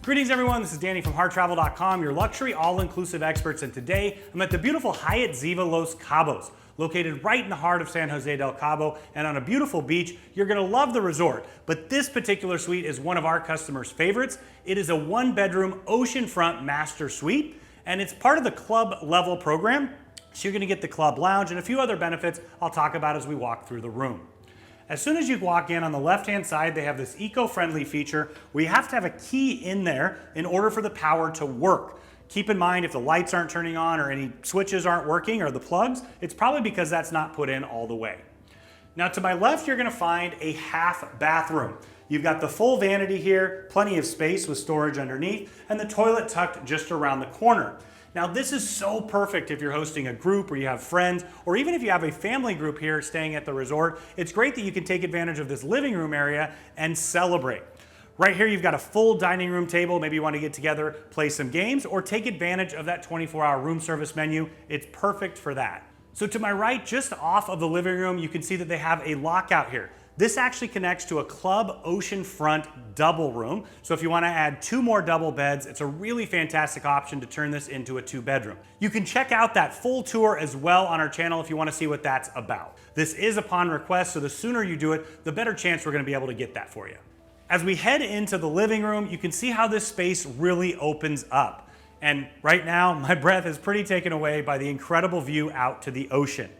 Greetings everyone, this is Danny from HarrTravel.com, your luxury all-inclusive experts, and today I'm at the beautiful Hyatt Ziva Los Cabos, located right in the heart of San Jose del Cabo and on a beautiful beach. You're gonna love the resort, but this particular suite is one of our customers' favorites. It is a one-bedroom oceanfront master suite, and it's part of the club level program, so you're gonna get the club lounge and a few other benefits I'll talk about as we walk through the room. As soon as you walk in, on the left-hand side, they have this eco-friendly feature where you have to have a key in there in order for the power to work. Keep in mind, if the lights aren't turning on or any switches aren't working or the plugs, it's probably because that's not put in all the way. Now to my left, you're gonna find a half bathroom. You've got the full vanity here, plenty of space with storage underneath, and the toilet tucked just around the corner. Now this is so perfect if you're hosting a group or you have friends, or even if you have a family group here staying at the resort. It's great that you can take advantage of this living room area and celebrate. Right here you've got a full dining room table. Maybe you want to get together, play some games, or take advantage of that 24-hour room service menu. It's perfect for that. So to my right, just off of the living room, you can see that they have a lockout here. This actually connects to a club oceanfront double room. So if you want to add 2 more double beds, it's a really fantastic option to turn this into a 2-bedroom. You can check out that full tour as well on our channel if you want to see what that's about. This is upon request, so the sooner you do it, the better chance we're going to be able to get that for you. As we head into the living room, you can see how this space really opens up. And right now, my breath is pretty taken away by the incredible view out to the ocean.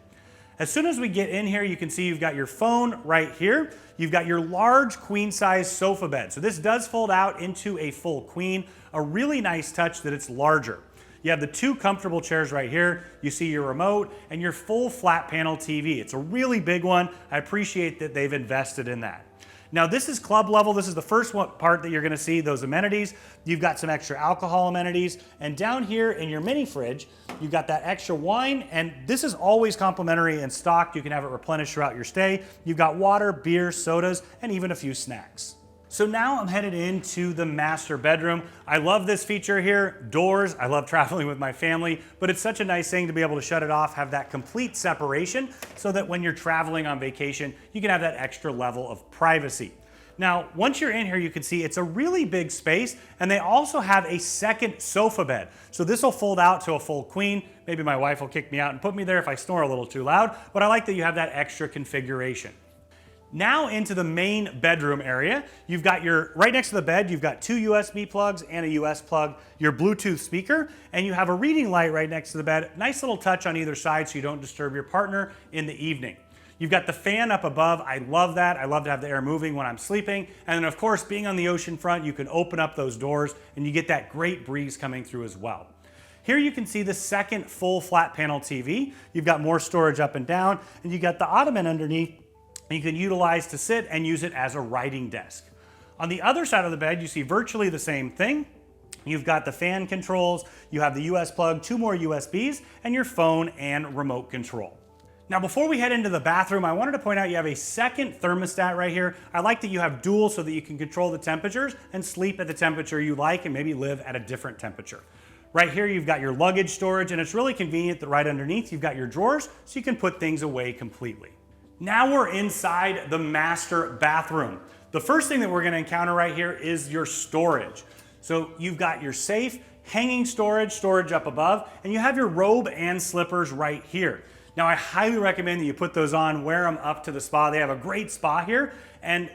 As soon as we get in here, you can see you've got your phone right here. You've got your large queen size sofa bed. So this does fold out into a full queen, a really nice touch that it's larger. You have the 2 comfortable chairs right here. You see your remote and your full flat panel TV. It's a really big one. I appreciate that they've invested in that. Now this is club level. This is the first part that you're gonna see, those amenities. You've got some extra alcohol amenities, and down here in your mini fridge, you've got that extra wine, and this is always complimentary and stocked. You can have it replenished throughout your stay. You've got water, beer, sodas, and even a few snacks. So now I'm headed into the master bedroom. I love this feature here, doors. I love traveling with my family, but it's such a nice thing to be able to shut it off, have that complete separation so that when you're traveling on vacation, you can have that extra level of privacy. Now, once you're in here, you can see it's a really big space, and they also have a second sofa bed. So this will fold out to a full queen. Maybe my wife will kick me out and put me there if I snore a little too loud, but I like that you have that extra configuration. Now into the main bedroom area, you've got right next to the bed, you've got 2 USB plugs and a US plug, your Bluetooth speaker, and you have a reading light right next to the bed. Nice little touch on either side so you don't disturb your partner in the evening. You've got the fan up above. I love that. I love to have the air moving when I'm sleeping. And then of course, being on the ocean front, you can open up those doors and you get that great breeze coming through as well. Here you can see the second full flat panel TV. You've got more storage up and down, and you got the ottoman underneath you can utilize to sit and use it as a writing desk. On the other side of the bed, you see virtually the same thing. You've got the fan controls, you have the US plug, 2 more USBs, and your phone and remote control. Now before we head into the bathroom, I wanted to point out you have a second thermostat right here. I like that you have dual so that you can control the temperatures and sleep at the temperature you like and maybe live at a different temperature. Right here you've got your luggage storage, and it's really convenient that right underneath you've got your drawers so you can put things away completely. Now we're inside the master bathroom. The first thing that we're gonna encounter right here is your storage. So you've got your safe, hanging storage up above, and you have your robe and slippers right here. Now I highly recommend that you put those on, wear them up to the spa. They have a great spa here, and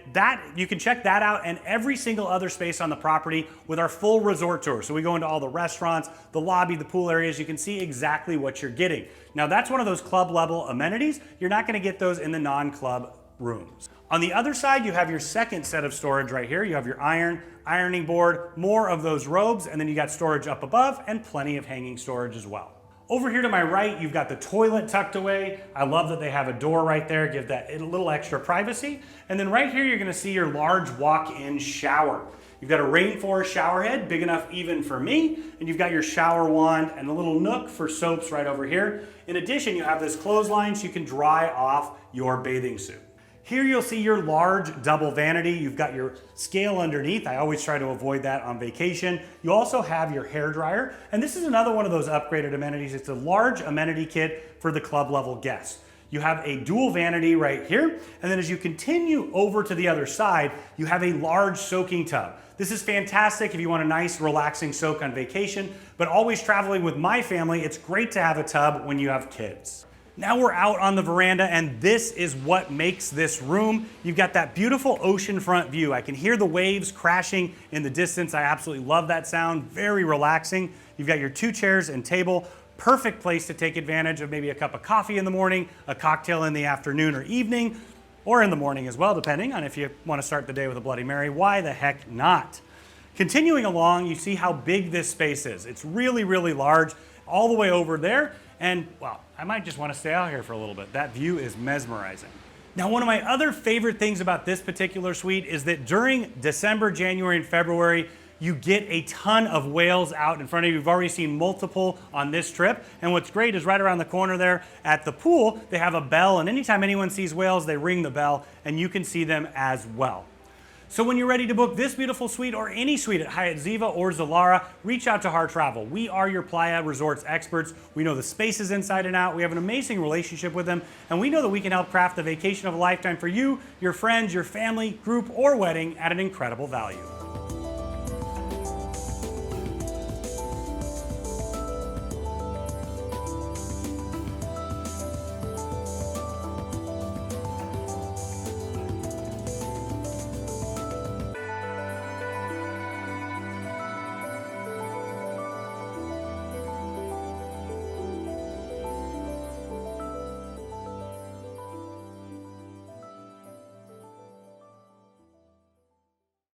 you can check that out and every single other space on the property with our full resort tour. So we go into all the restaurants, the lobby, the pool areas. You can see exactly what you're getting. Now that's one of those club level amenities. You're not gonna get those in the non-club rooms. On the other side, you have your second set of storage right here. You have your ironing board, more of those robes, and then you got storage up above and plenty of hanging storage as well. Over here to my right, you've got the toilet tucked away. I love that they have a door right there, give that a little extra privacy. And then right here, you're gonna see your large walk-in shower. You've got a rainforest shower head, big enough even for me, and you've got your shower wand and a little nook for soaps right over here. In addition, you have this clothesline so you can dry off your bathing suit. Here you'll see your large double vanity. You've got your scale underneath. I always try to avoid that on vacation. You also have your hair dryer, and this is another one of those upgraded amenities. It's a large amenity kit for the club level guests. You have a dual vanity right here, and then as you continue over to the other side, you have a large soaking tub. This is fantastic if you want a nice, relaxing soak on vacation, but always traveling with my family, it's great to have a tub when you have kids. Now we're out on the veranda, and this is what makes this room. You've got that beautiful oceanfront view. I can hear the waves crashing in the distance. I absolutely love that sound, very relaxing. You've got your 2 chairs and table. Perfect place to take advantage of maybe a cup of coffee in the morning, a cocktail in the afternoon or evening, or in the morning as well, depending on if you want to start the day with a Bloody Mary. Why the heck not? Continuing along, you see how big this space is. It's really, really large, all the way over there. And, well, I might just want to stay out here for a little bit. That view is mesmerizing. Now, one of my other favorite things about this particular suite is that during December, January, and February, you get a ton of whales out in front of you. You've already seen multiple on this trip. And what's great is right around the corner there at the pool, they have a bell. And anytime anyone sees whales, they ring the bell and you can see them as well. So when you're ready to book this beautiful suite or any suite at Hyatt Ziva or Zilara, reach out to Harr Travel. We are your Playa Resorts experts. We know the spaces inside and out. We have an amazing relationship with them, and we know that we can help craft the vacation of a lifetime for you, your friends, your family, group, or wedding at an incredible value.